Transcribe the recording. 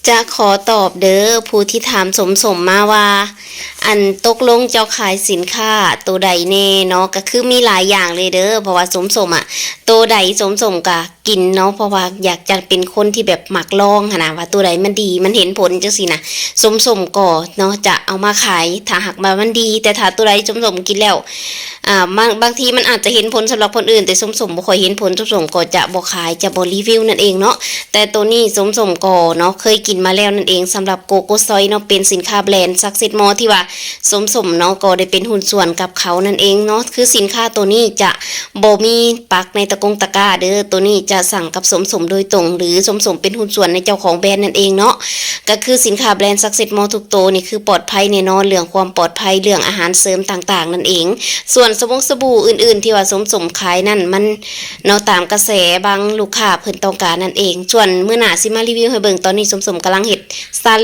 จะขอตอบเด้อผู้ที่ถามสมมาว่าอันตกลงเจ้าขายสินค้าตัวใดแน่เนาะก็คือมีหลายอย่างเลยเด้อเพราะว่าอ่ะตัวใดก็กินเนาะเพราะว่าอยากจะเป็นคนที่แบบหมักลองหั่นนะว่าตัวใดมันดีมันเห็นผลจังซี่นะก็เนาะจะเอามาขายถ้าหากว่ามันดีแต่ถ้าตัวใดกินแล้วบางทีมันอาจจะเห็นผลสำหรับคนอื่นแต่บ่ค่อยเห็นผลก็จะบ่ขายจะบ่รีวิวนั่นเองเนาะแต่ตัวนี้ก็เนาะเคยกินมาแล้วนั่นเองสำหรับโกโก้ซอยเนาะเป็นสินค้าแบรนด์ซักเซสมอที่ว่าเนาะก็ได้เป็นหุ้นส่วนกับเขานั่นเองเนาะคือสินค้าตัวนี้จะบ่มีปักในตะกร้าเด้อตัวนี้จะสั่งกับโดยตรงหรือเป็นหุ้นส่วนในเจ้าของแบรนด์นั่นเองเนาะก็คือสินค้าแบรนด์ซักเซสมอทุกตัวนี่คือปลอดภัยแน่นอนเรื่องความปลอดภัยเรื่องอาหารเสริมต่างๆนั่นเองส่วนสบู่อื่นๆที่ว่าขายนั่นมันเนาะตามกระแสบางลูกค้าเพิ่นต้องการนั่นเองส่วนมื้อหน้าสิมารีวิวให้เบิ่งตอนนี้กำลังเฮ็ดซา